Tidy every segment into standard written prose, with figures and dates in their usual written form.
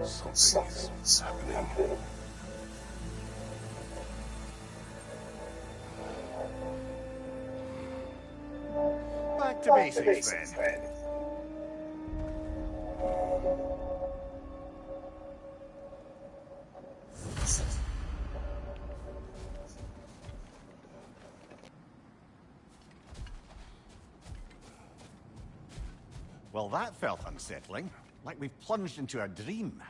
Something's happening. Back to basics, then. Well, that felt unsettling. Like we've plunged into a dream.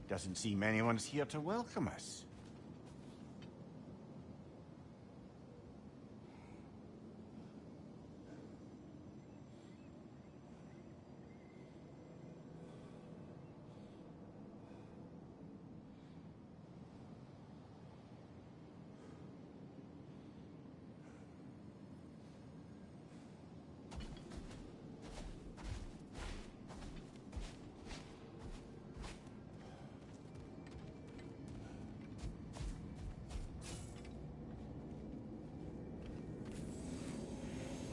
Doesn't seem anyone's here to welcome us.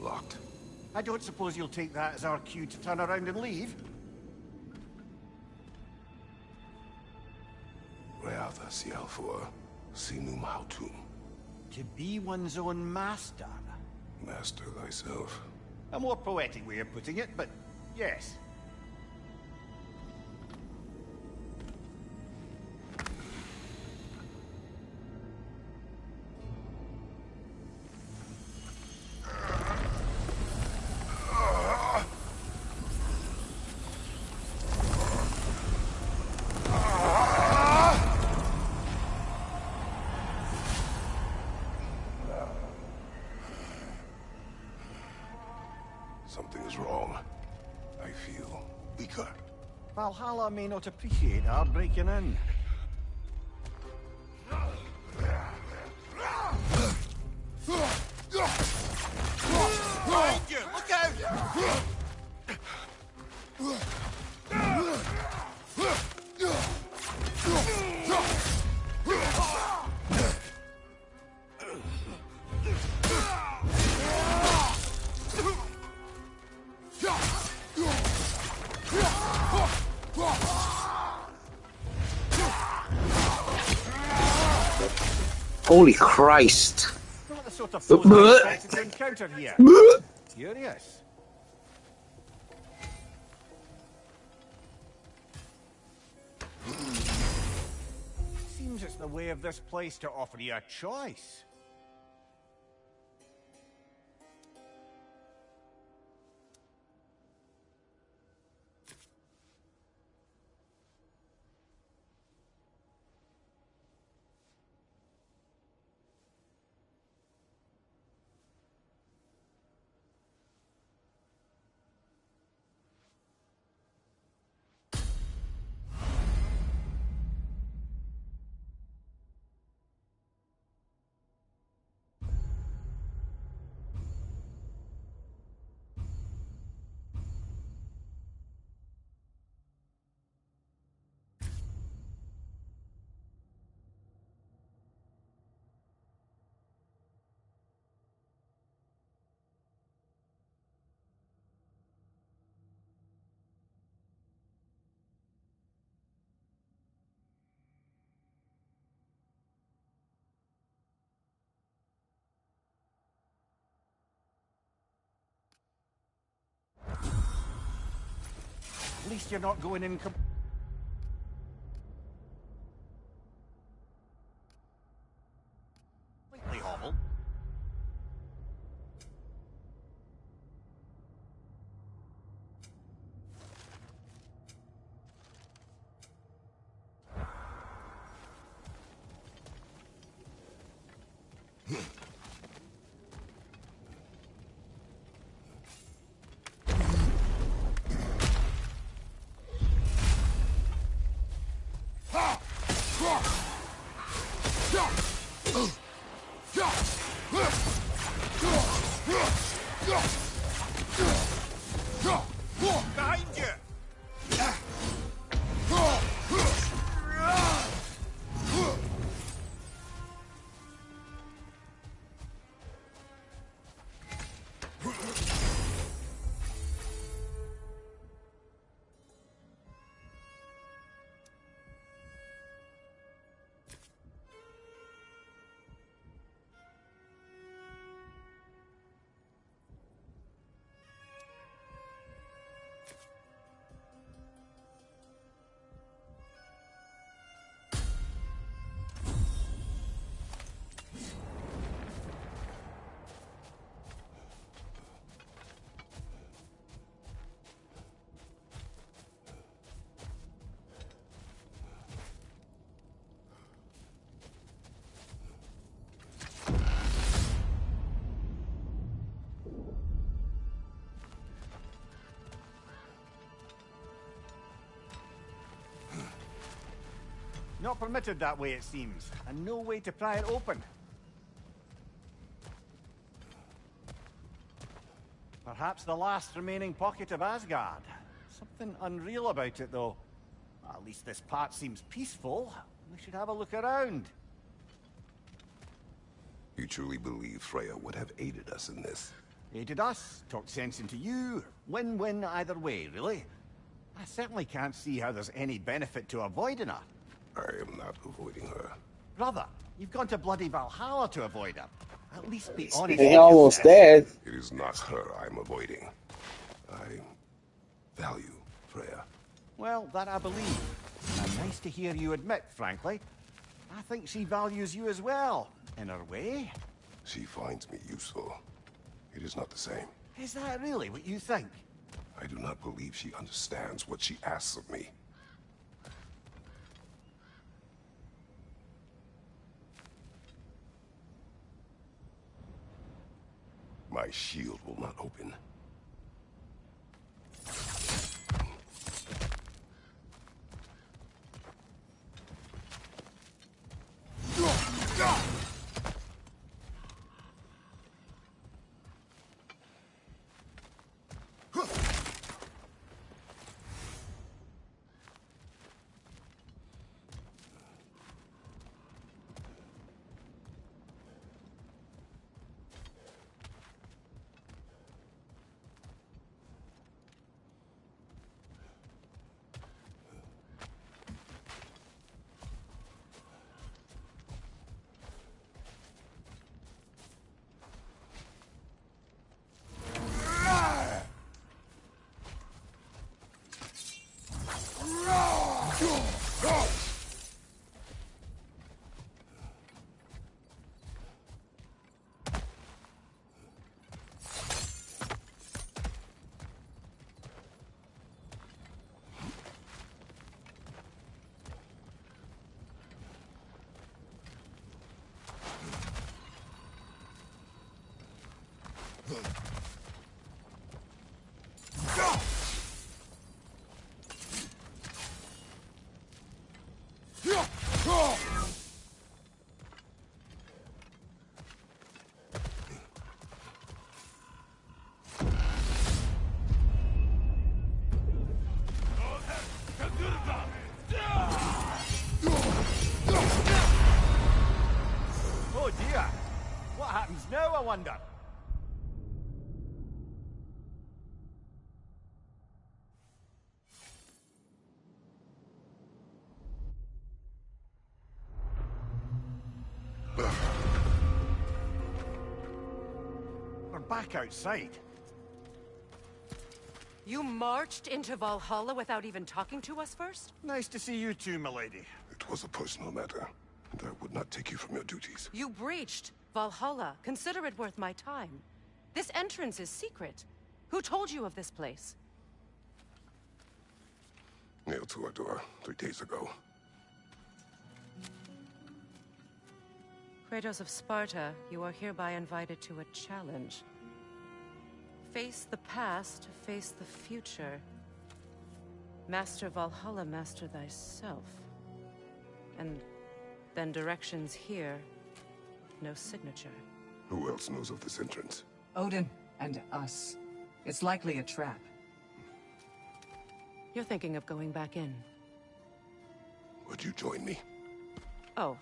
Locked. I don't suppose you'll take that as our cue to turn around and leave? Reatha Sialfur, Sinum Hautum. To be one's own master. Master thyself. A more poetic way of putting it, but yes. Something is wrong. I feel weaker. Valhalla may not appreciate our breaking in. Behind you! Look out! Holy Christ. Not the sort sort of foes I expected to encounter here. Curious. Seems it's the way of this place to offer you a choice. At least you're not going in completely hobbled. Behind you! Not permitted that way, it seems, and no way to pry it open. Perhaps the last remaining pocket of Asgard. Something unreal about it, though. At least this part seems peaceful. We should have a look around. You truly believe Freya would have aided us in this? Aided us, talked sense into you. Win-win either way, really. I certainly can't see how there's any benefit to avoiding her. I am not avoiding her. Brother, you've gone to bloody Valhalla to avoid her. At least be honest. He almost dead. It is not her I'm avoiding. I value Freya. Well, that I believe. And nice to hear you admit, frankly. I think she values you as well, in her way. She finds me useful. It is not the same. Is that really what you think? I do not believe she understands what she asks of me. My shield will not open. Oh dear! What happens now, I wonder? We're back outside. You marched into Valhalla without even talking to us first? Nice to see you too, milady. It was a personal matter, and I would not take you from your duties. You breached Valhalla. Consider it worth my time. This entrance is secret. Who told you of this place? Nailed to our door 3 days ago. Kratos of Sparta, you are hereby invited to a challenge. Face the past, face the future. Master Valhalla, master thyself. And then directions here, no signature. Who else knows of this entrance? Odin and us. It's likely a trap. You're thinking of going back in. Would you join me? Oh,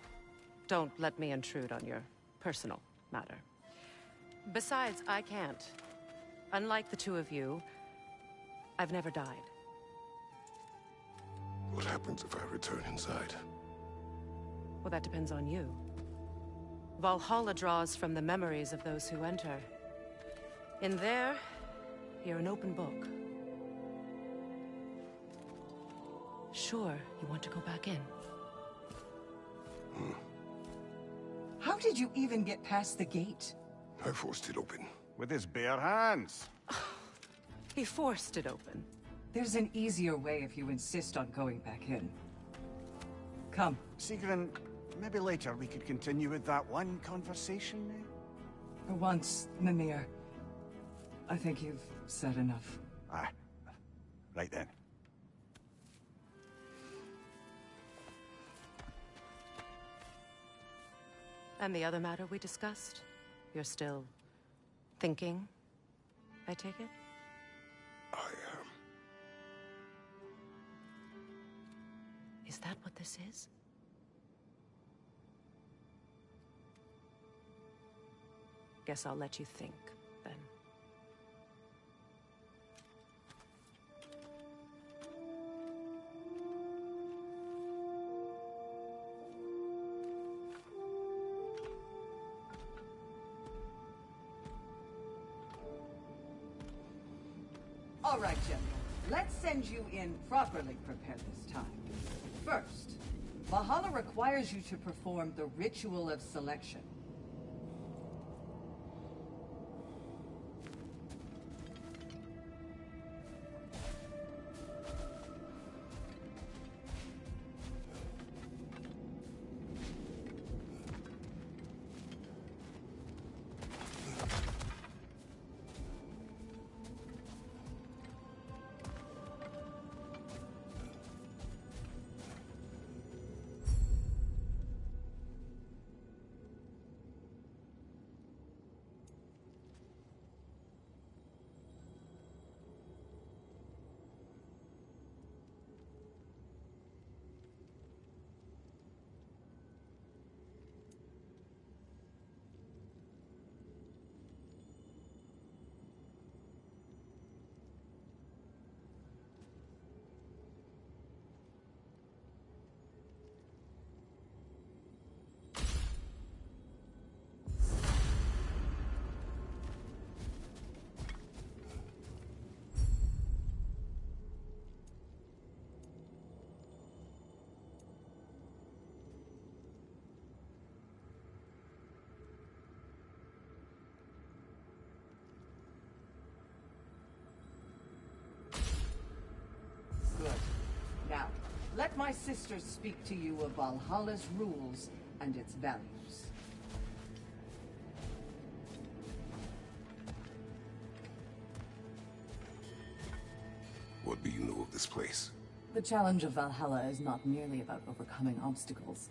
don't let me intrude on your personal matter. Besides, I can't. Unlike the two of you, I've never died. What happens if I return inside? Well, that depends on you. Valhalla draws from the memories of those who enter. In there, you're an open book. Sure, you want to go back in. How did you even get past the gate? I forced it open. With his bare hands. He forced it open. There's an easier way if you insist on going back in. Come. Sigrun, maybe later we could continue with that one conversation, eh? For once, Mimir, I think you've said enough. Ah, right then. And the other matter we discussed? You're still thinking, I take it? I am. Is that what this is? Guess I'll let you think, then. All right, General. Let's send you in properly prepared this time. First, Valhalla requires you to perform the ritual of selection. let my sisters speak to you of Valhalla's rules and its values. What do you know of this place? The challenge of Valhalla is not merely about overcoming obstacles.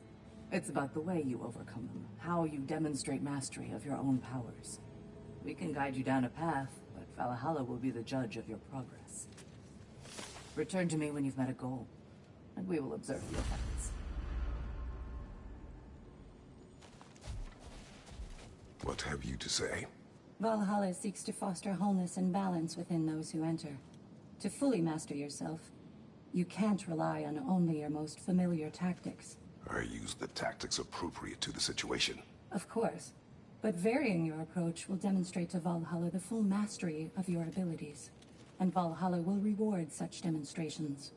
It's about the way you overcome them, how you demonstrate mastery of your own powers. We can guide you down a path, but Valhalla will be the judge of your progress. Return to me when you've met a goal, and we will observe the effects. What have you to say? Valhalla seeks to foster wholeness and balance within those who enter. To fully master yourself, you can't rely on only your most familiar tactics. I use the tactics appropriate to the situation. Of course, but varying your approach will demonstrate to Valhalla the full mastery of your abilities, and Valhalla will reward such demonstrations.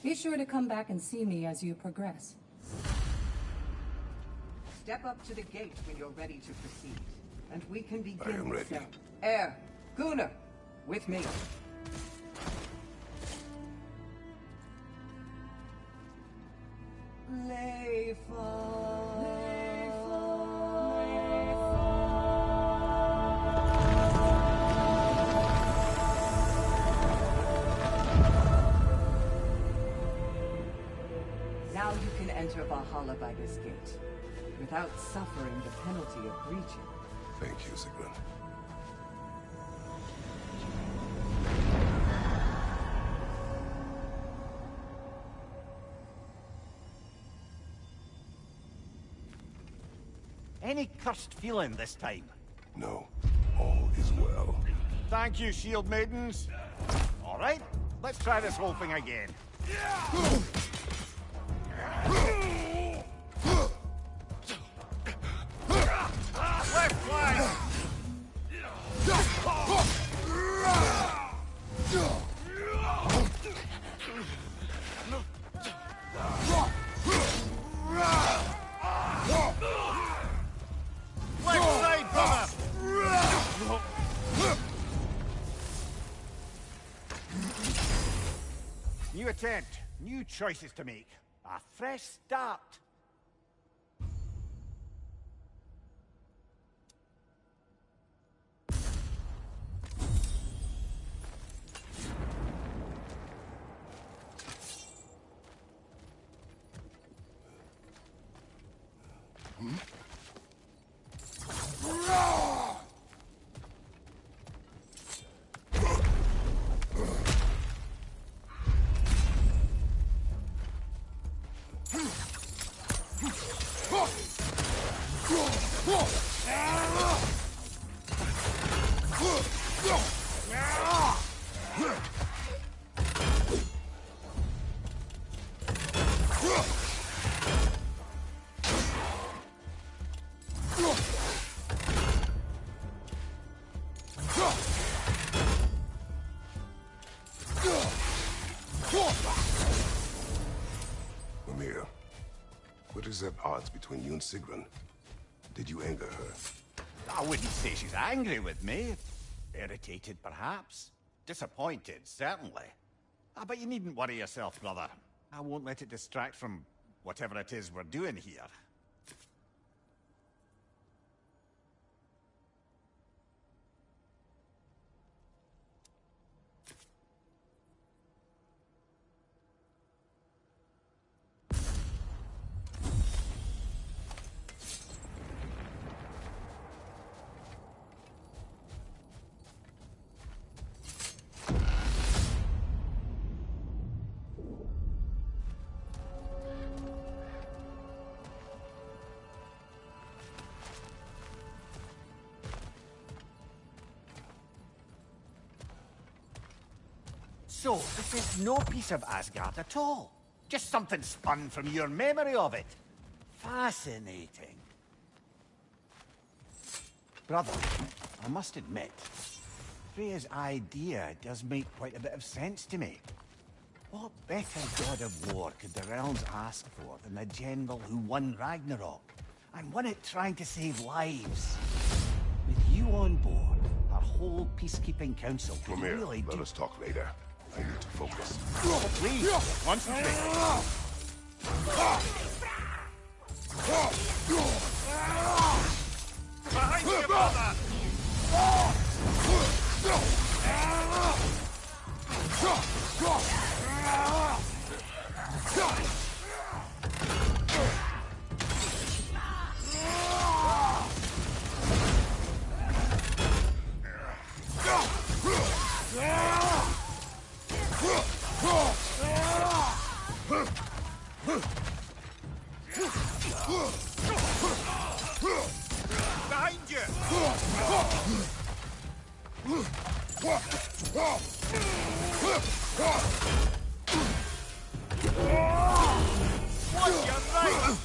Be sure to come back and see me as you progress. Step up to the gate when you're ready to proceed, and we can begin. I am ready. the cell. Air, Gunnar, with me. Now you can enter Valhalla by this gate, without suffering the penalty of breaching. Thank you, Sigrun. Any cursed feeling this time? No, all is well. Thank you, shield maidens. All right, let's try this whole thing again. Left flank! Left side, brother! New attempt, new choices to make. A fresh start. Mimir, what is at odds between you and Sigrun? Did you anger her? I wouldn't say she's angry with me. Irritated, perhaps. Disappointed, certainly. But you needn't worry yourself, brother. I won't let it distract from whatever it is we're doing here. So, this is no piece of Asgard at all. Just something spun from your memory of it. Fascinating. Brother, I must admit, Freya's idea does make quite a bit of sense to me. What better god of war could the realms ask for than the general who won Ragnarok, and won it trying to save lives? With you on board, our whole peacekeeping council could Mimir, really let do... us talk later. I need to focus. Please, concentrate. Behind you, brother! Behind you! Watch your right!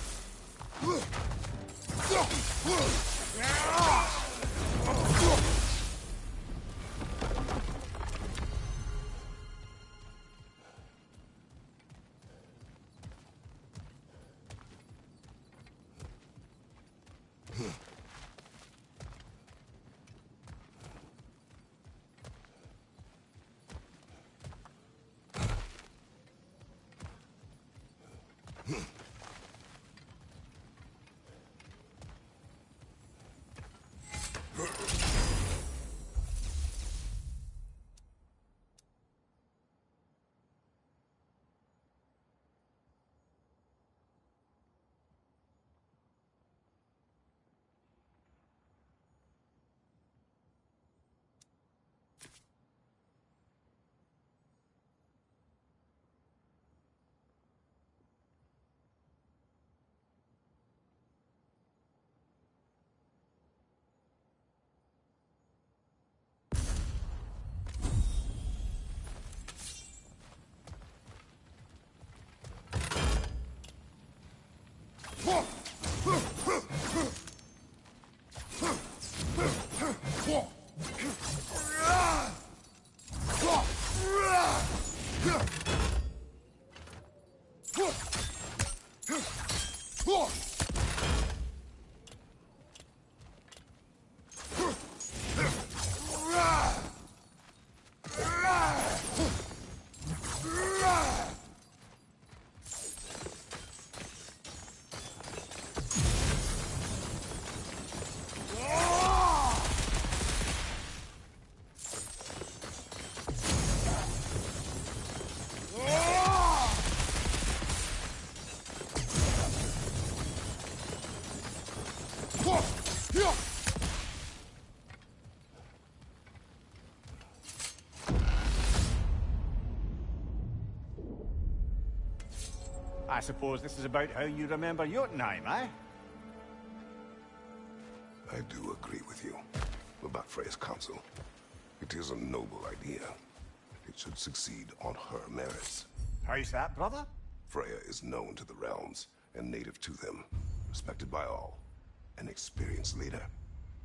I suppose this is about how you remember Jotunheim, eh? I do agree with you about Freya's council. It is a noble idea. It should succeed on her merits. How's that, brother? Freya is known to the realms and native to them, respected by all, an experienced leader.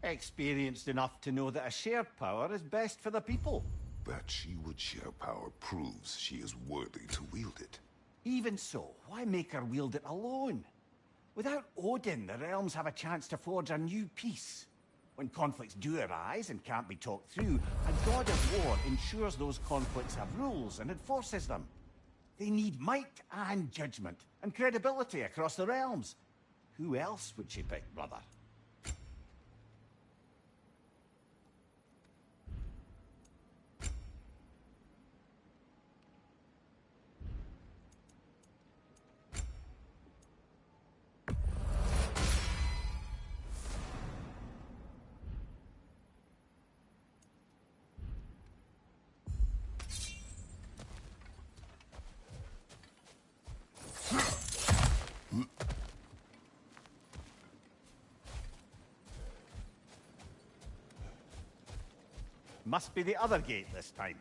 Experienced enough to know that a shared power is best for the people. That she would share power proves she is worthy to wield it. Even so, why make her wield it alone? Without Odin, the realms have a chance to forge a new peace. When conflicts do arise and can't be talked through, a god of war ensures those conflicts have rules and enforces them. They need might and judgment, and credibility across the realms. Who else would she pick, brother? Must be the other gate this time.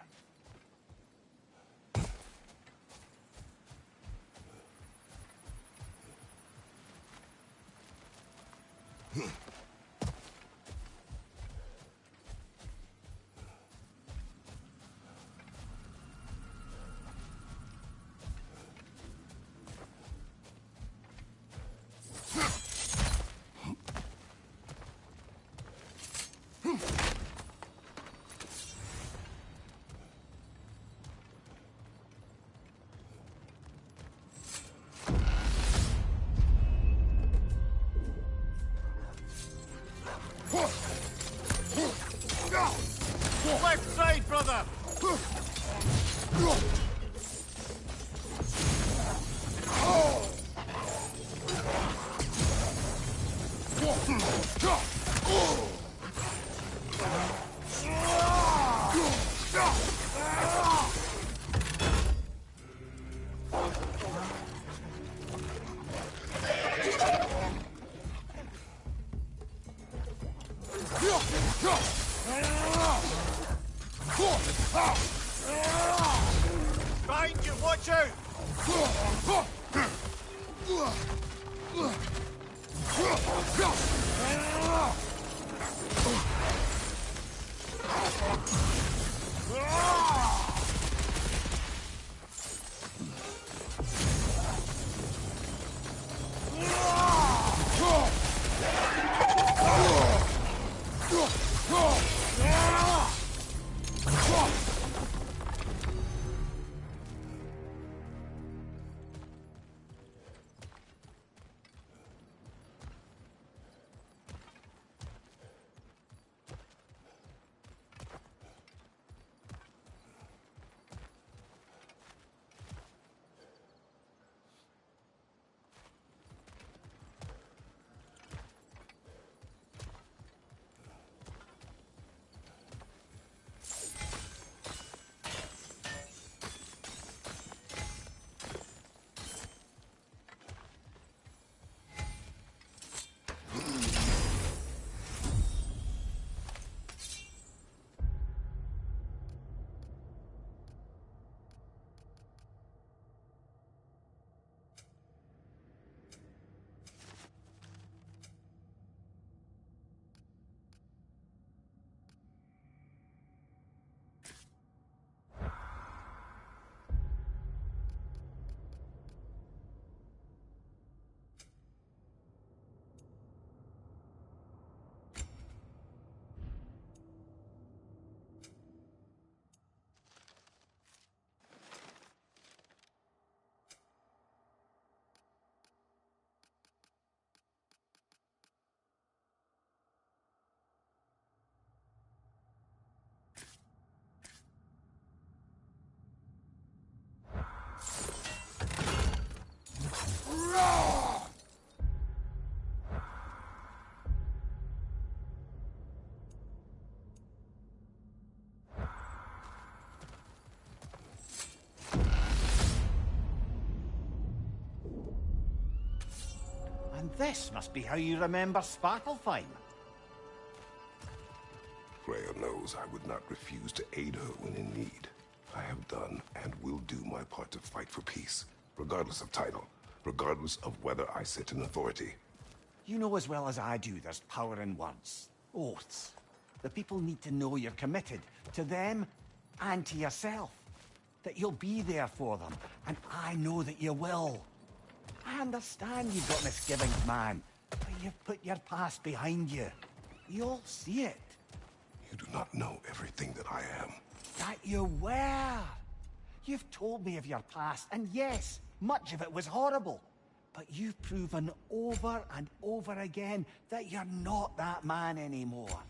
And this must be how you remember Svartalfheim. Freya knows I would not refuse to aid her when in need. I have done and will do my part to fight for peace, regardless of title, regardless of whether I sit in authority. You know as well as I do there's power in words. Oaths. The people need to know you're committed to them and to yourself. That you'll be there for them, and I know that you will. I understand you've got misgivings, man, but you've put your past behind you. You'll see it. You do not know everything that I am. That you were. You've told me of your past, and yes, much of it was horrible. But you've proven over and over again that you're not that man anymore.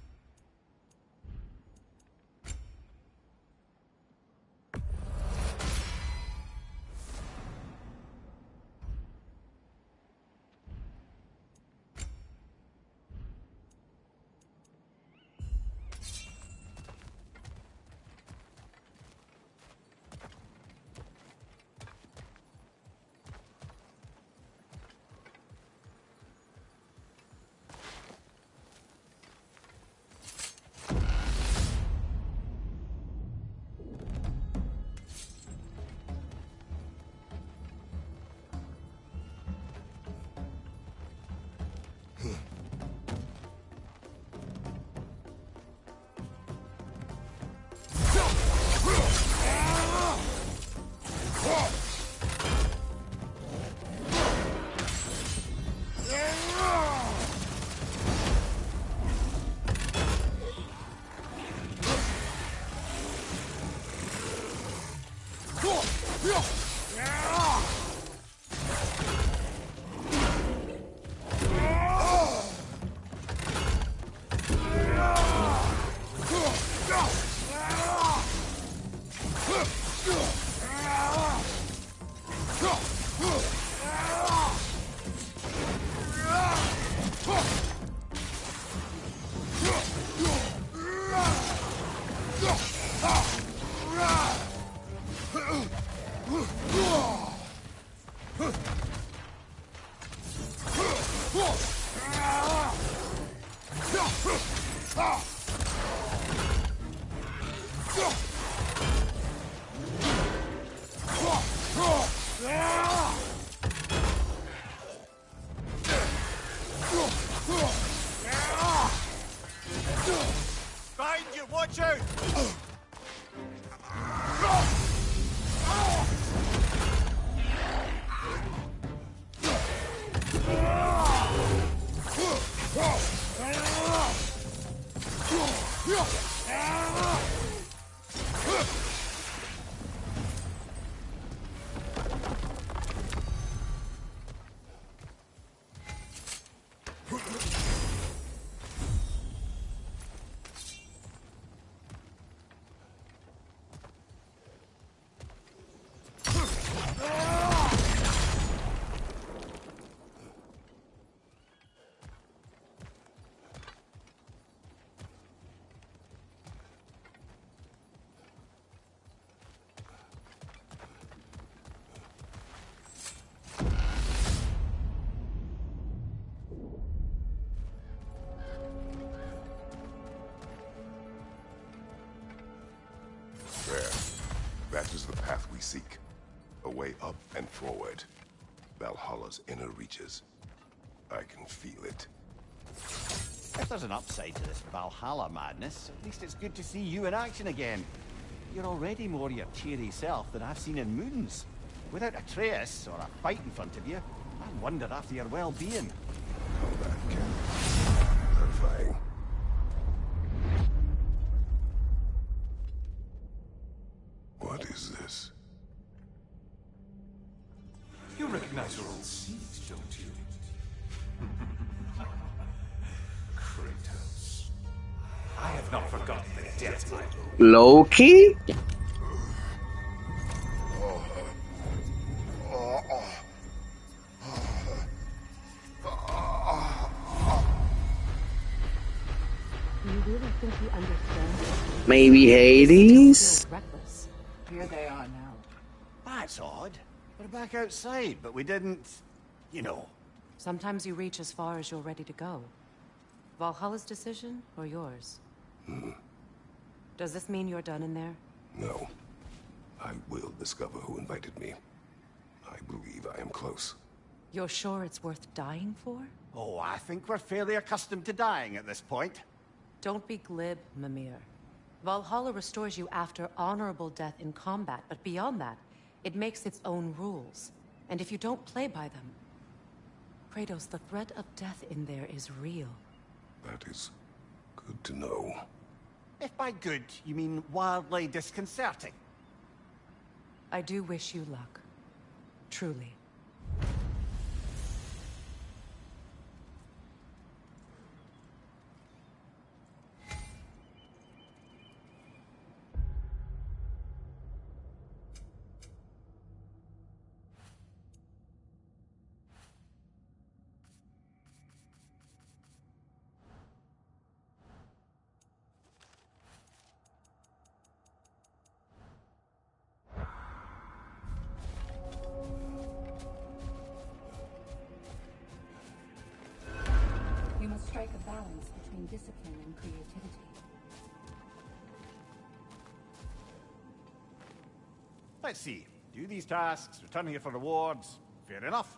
Ah! way up and forward. Valhalla's inner reaches. I can feel it. If there's an upside to this Valhalla madness, at least it's good to see you in action again. You're already more your cheery self than I've seen in moons. Without Atreus or a fight in front of you, I wonder after your well-being. Oh, that can be terrifying. What is this? You recognize your old seat, don't you? Kratos. I have not forgotten the death my Loki? Do you really think he understands? Maybe Hades? Reckless. Here they are now. That's odd. We're back outside, but we didn't... you know. Sometimes you reach as far as you're ready to go. Valhalla's decision, or yours? Does this mean you're done in there? No. I will discover who invited me. I believe I am close. You're sure it's worth dying for? Oh, I think we're fairly accustomed to dying at this point. Don't be glib, Mimir. Valhalla restores you after honorable death in combat, but beyond that, it makes its own rules. And if you don't play by them... Kratos, the threat of death in there is real. That is good to know. If by good, you mean wildly disconcerting. I do wish you luck. Truly. You must strike a balance between discipline and creativity. Let's see. Do these tasks, return here for rewards. Fair enough.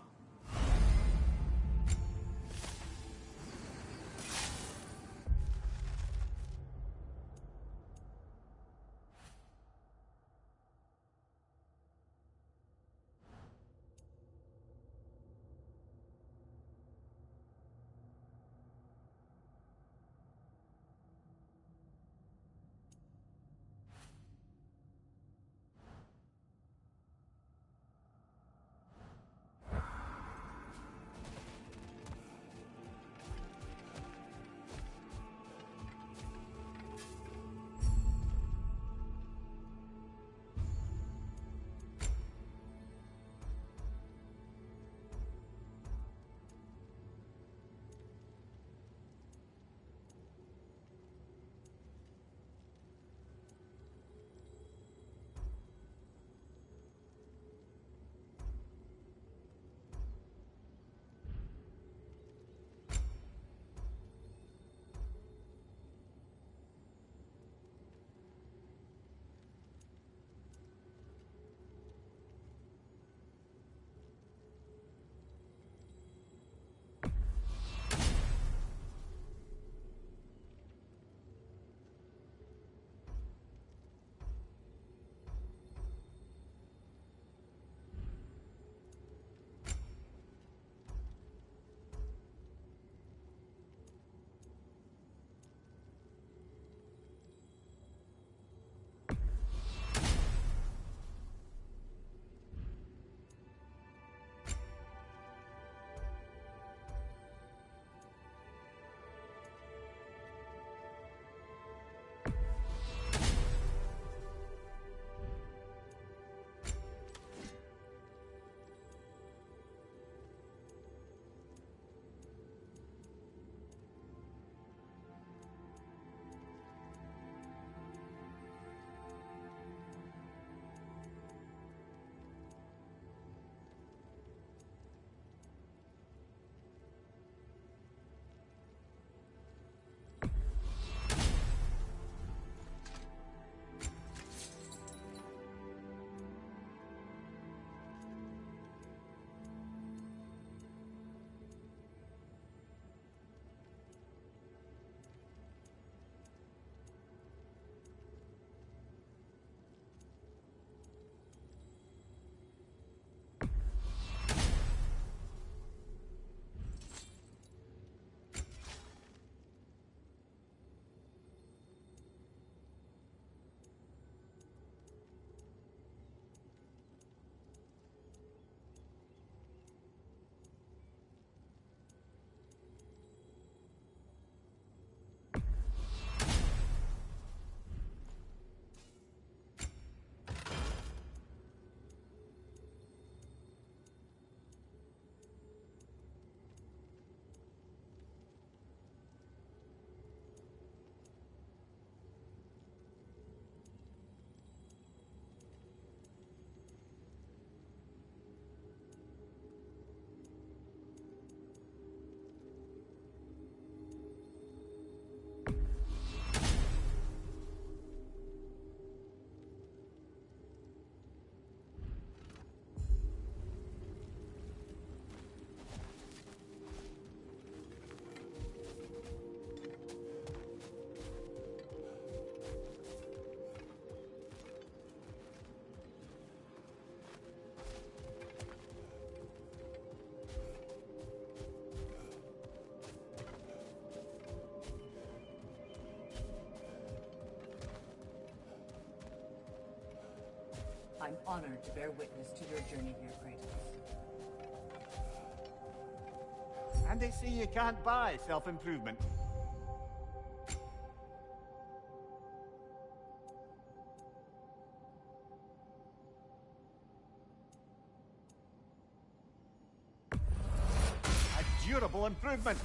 I'm honored to bear witness to your journey here, Kratos. And they say you can't buy self-improvement. A durable improvement.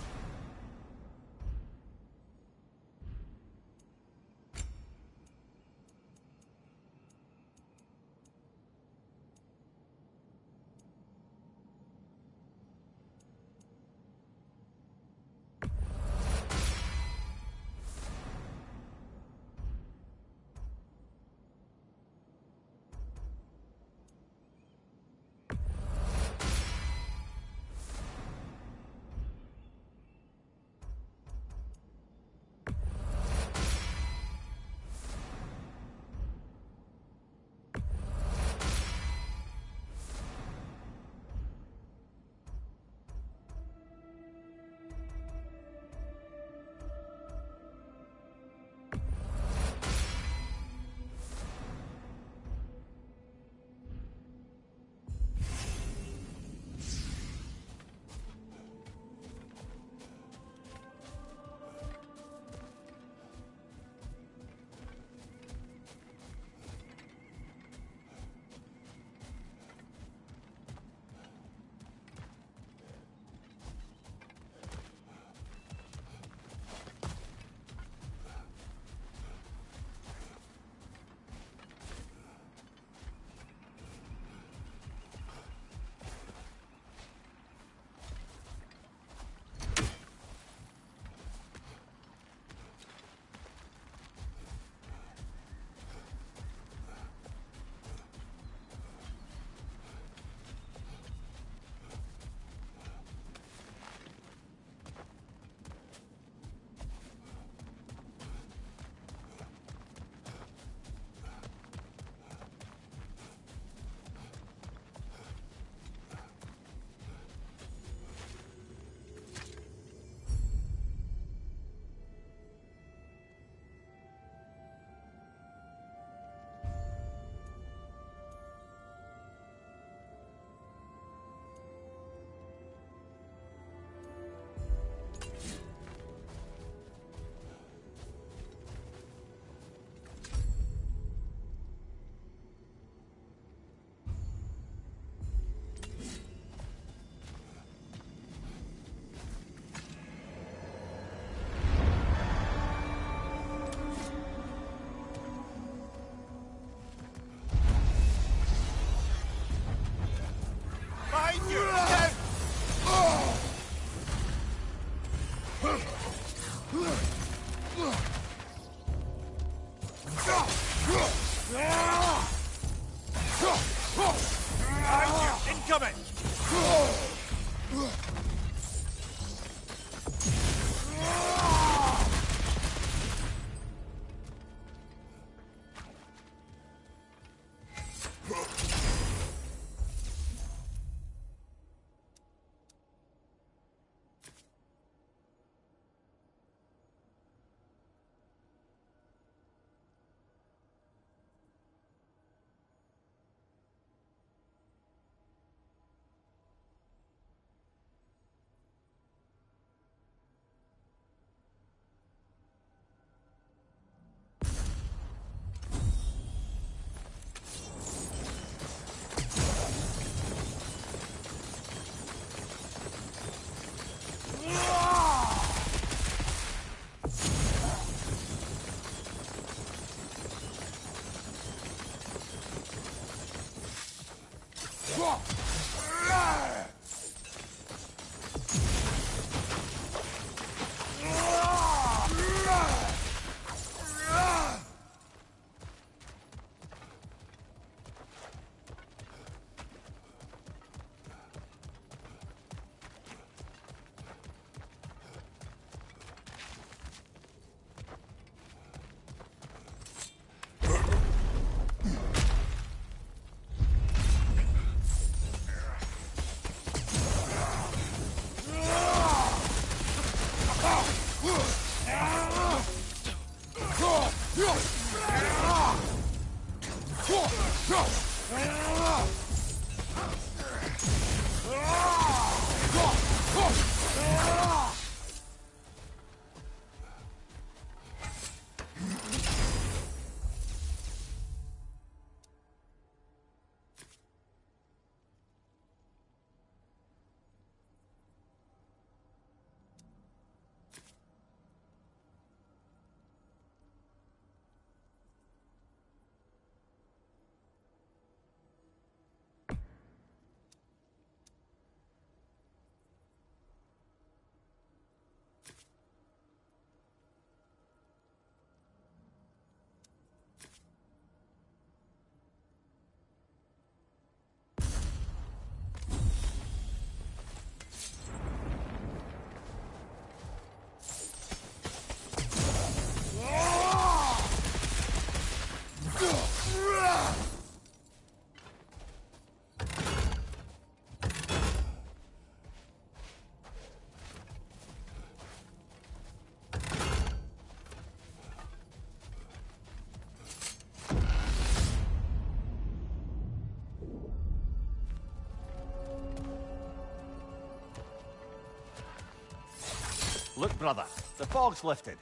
Look, brother, the fog's lifted.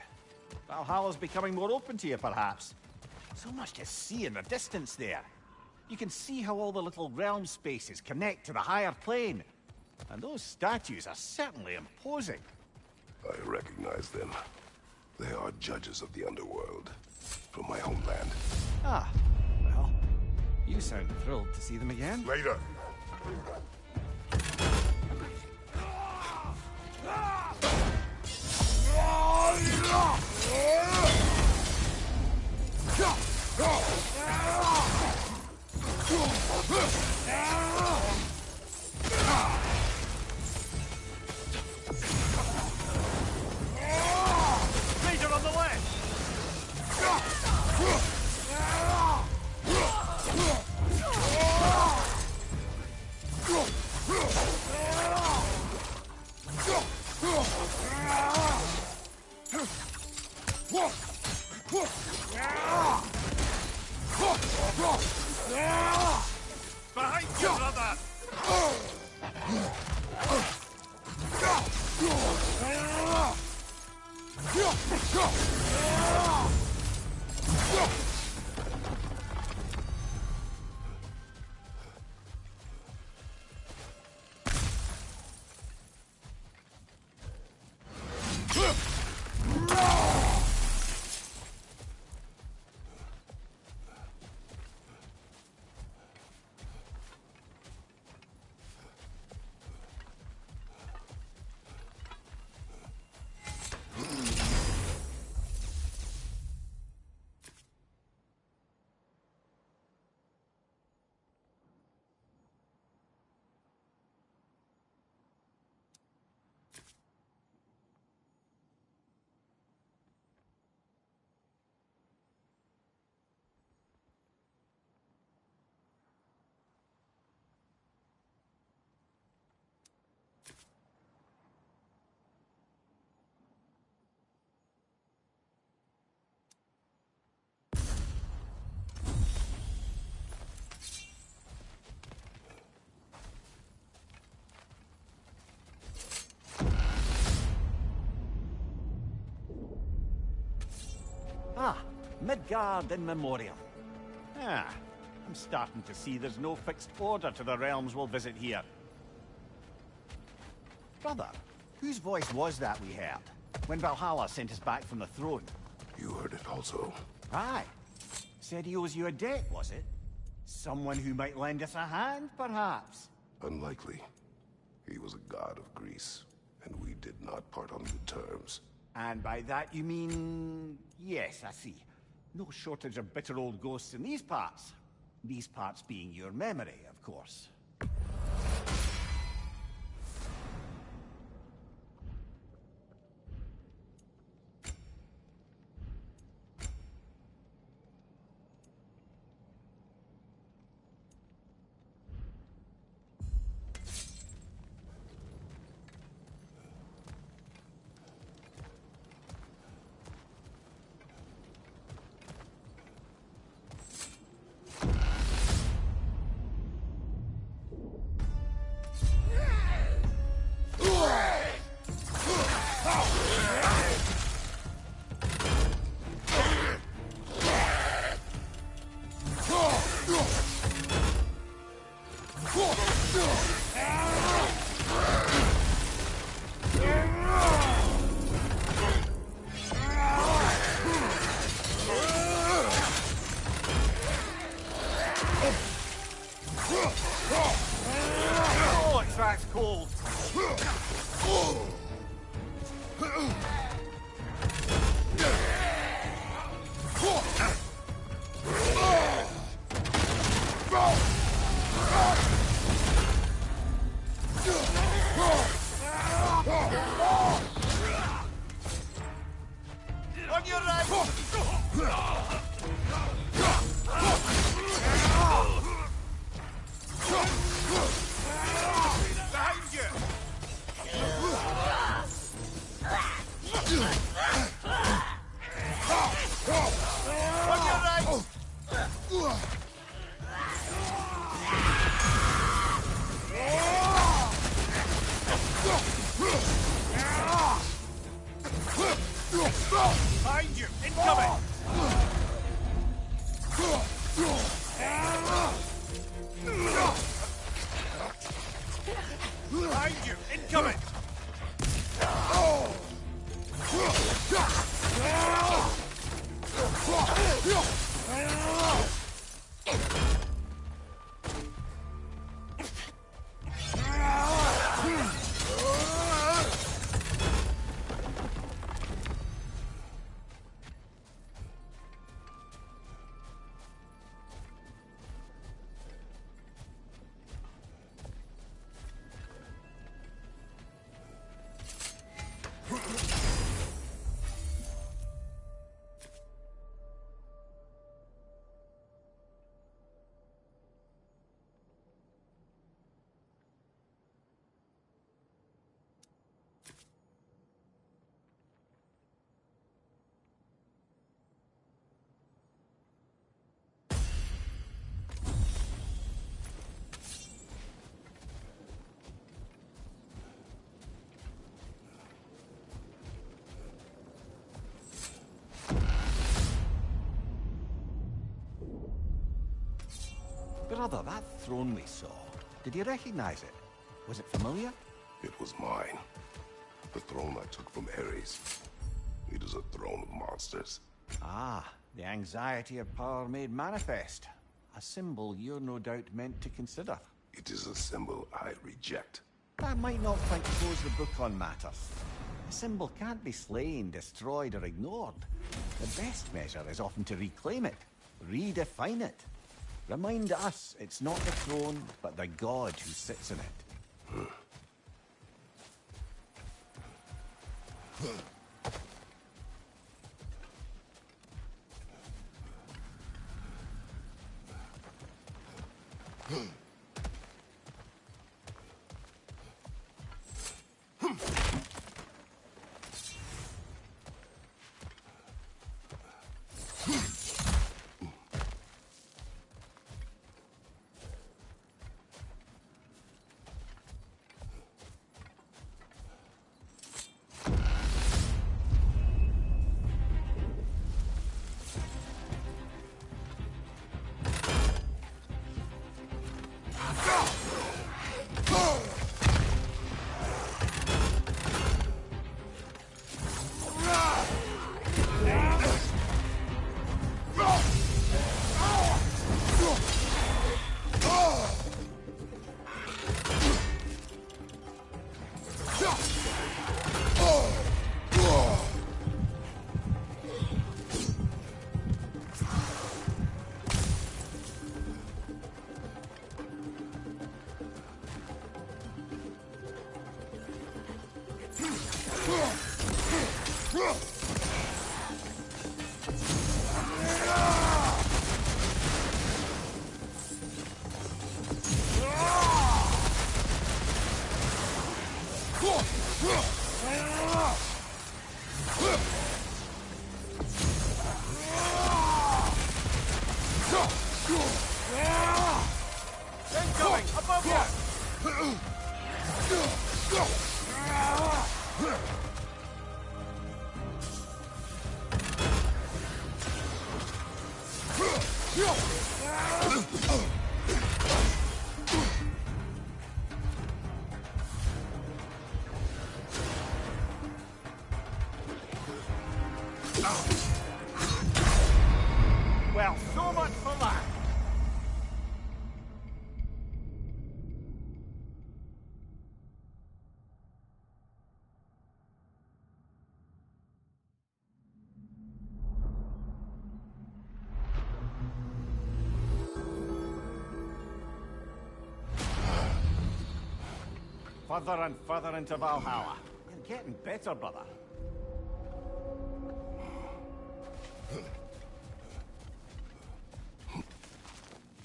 Valhalla's becoming more open to you, perhaps. So much to see in the distance there. You can see how all the little realm spaces connect to the higher plane. And those statues are certainly imposing. I recognize them. They are judges of the underworld. From my homeland. Ah, well, you sound thrilled to see them again. Later. Leader on the left! Behind you, brother! Ah, Midgard in memoriam. Ah, I'm starting to see there's no fixed order to the realms we'll visit here. Brother, whose voice was that we heard when Valhalla sent us back from the throne? You heard it also. Aye. Said he owes you a debt, was it? Someone who might lend us a hand, perhaps? Unlikely. He was a god of Greece, and we did not part on good terms. And by that you mean... Yes, I see. No shortage of bitter old ghosts in these parts. These parts being your memory, of course. Oh, it tracks cold. On your right! Behind you! On your right! Behind you! Incoming! Behind you! Incoming! Brother, that throne we saw, did you recognize it? Was it familiar? It was mine. The throne I took from Ares. It is a throne of monsters. Ah, the anxiety of power made manifest. A symbol you're no doubt meant to consider. It is a symbol I reject. That might not quite close the book on matters. A symbol can't be slain, destroyed, or ignored. The best measure is often to reclaim it, redefine it. Remind us it's not the throne, but the god who sits in it. Incoming! Above you! Well, so much for that! Further and further into Valhalla. You're getting better, brother.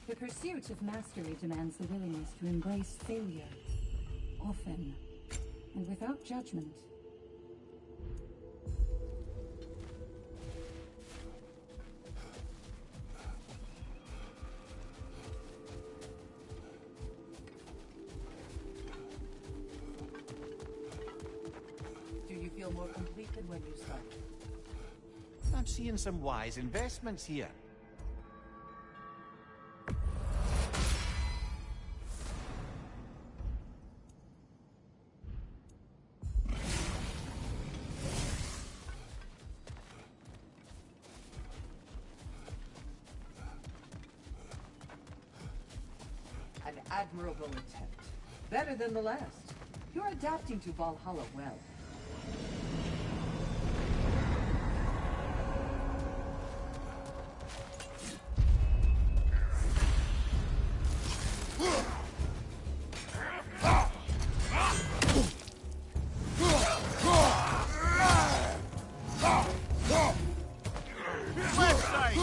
The pursuit of mastery demands the willingness to embrace failure, often, and without judgment. Do you feel more complete than when you started? I'm seeing some wise investments here. An admirable attempt. Better than the last. You're adapting to Valhalla well. Left side!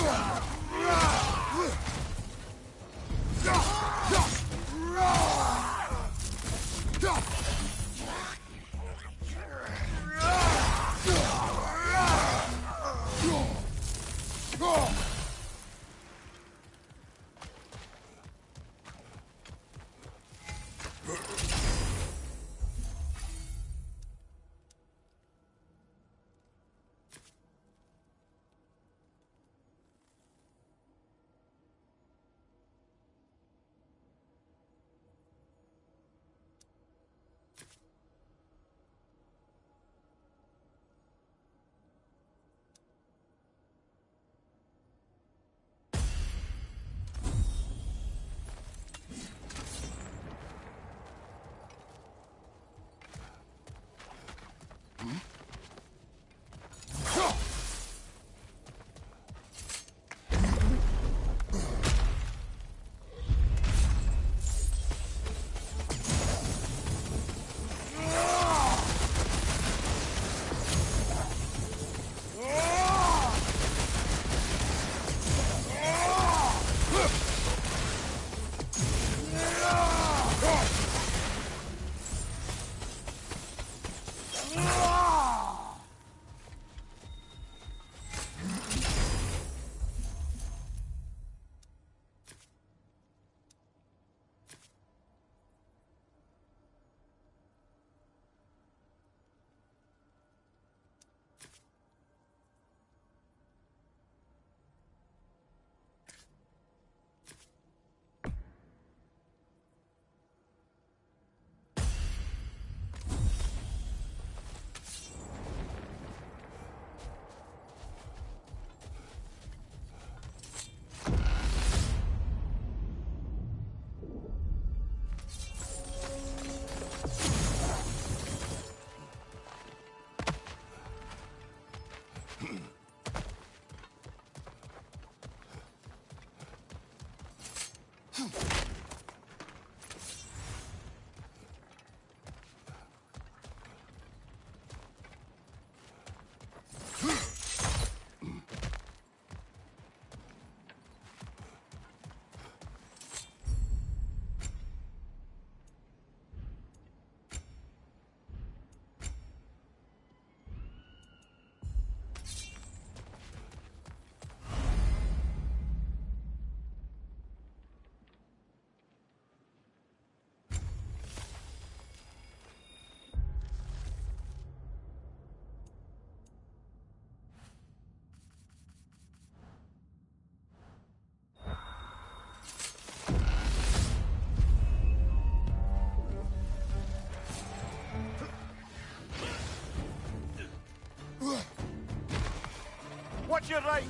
Watch your right!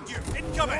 Behind you! Incoming!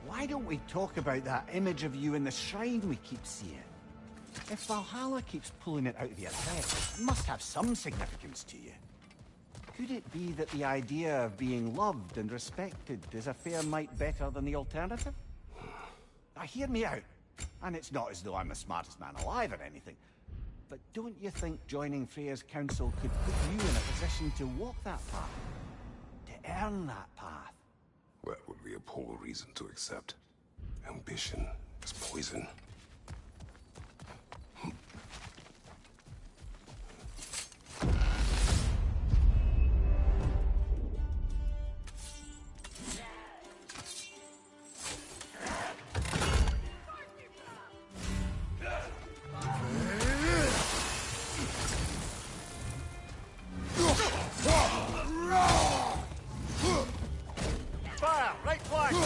Why don't we talk about that image of you in the shrine we keep seeing? If Valhalla keeps pulling it out of your head, it must have some significance to you. Could it be that the idea of being loved and respected is a fair mite better than the alternative? Now hear me out, and it's not as though I'm the smartest man alive or anything, but don't you think joining Freya's council could put you in a position to walk that path? To earn that path? That would be a poor reason to accept. Ambition is poison. Fire! Right flank!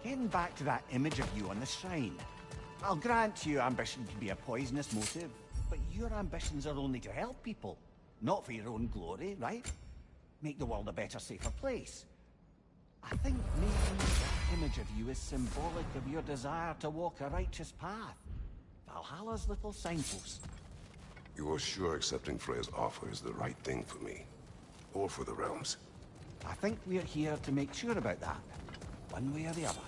Getting back to that image of you on the shrine. I'll grant you ambition can be a poisonous motive, but your ambitions are only to help people, not for your own glory, right? Make the world a better, safer place. I think maybe that image of you is symbolic of your desire to walk a righteous path. Valhalla's little signpost. You are sure accepting Freya's offer is the right thing for me? Or for the realms? I think we're here to make sure about that, one way or the other.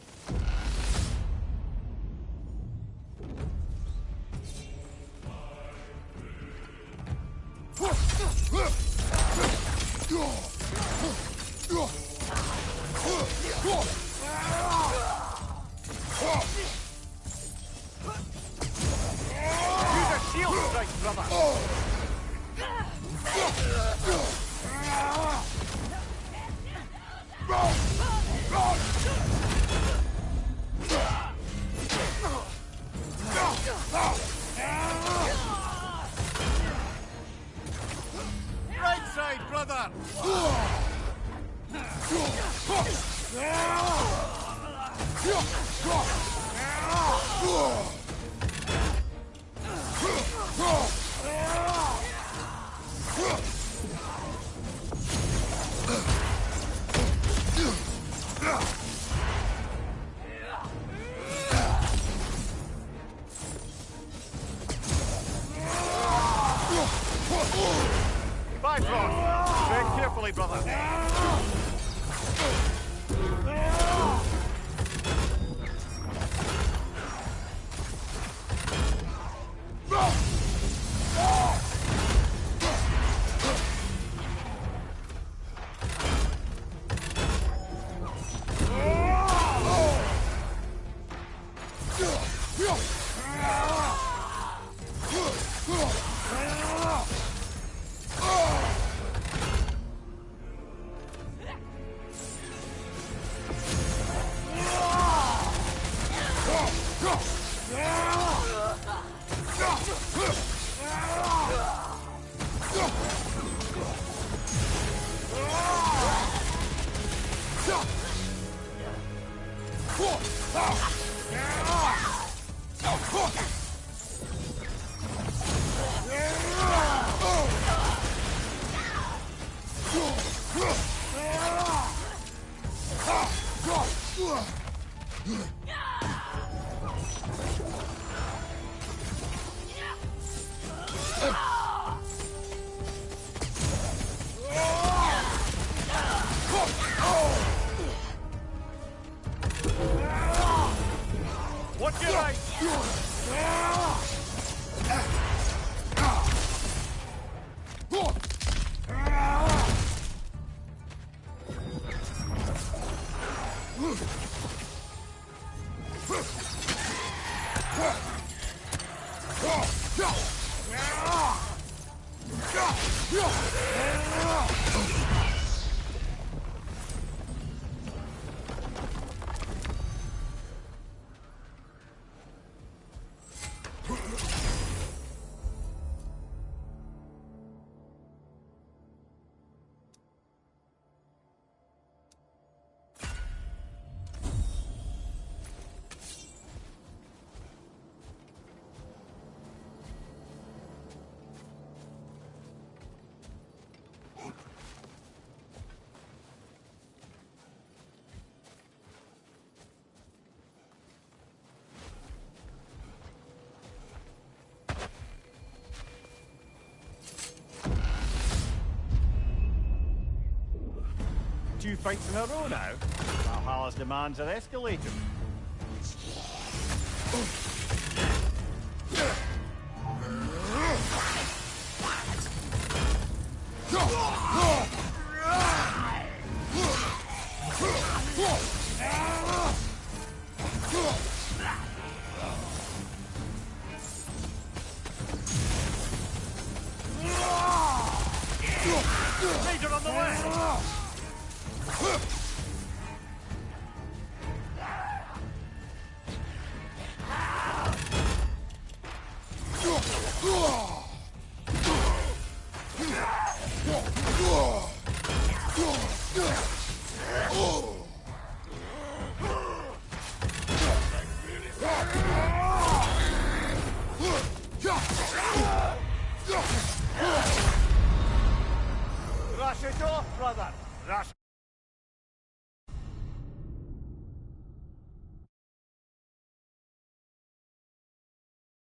Use a shield strike, brother! Right side, brother! Watch your right! Two fights in a row now. Valhalla's demands are escalating. Leader on the way! Rush it off, brother! Rush!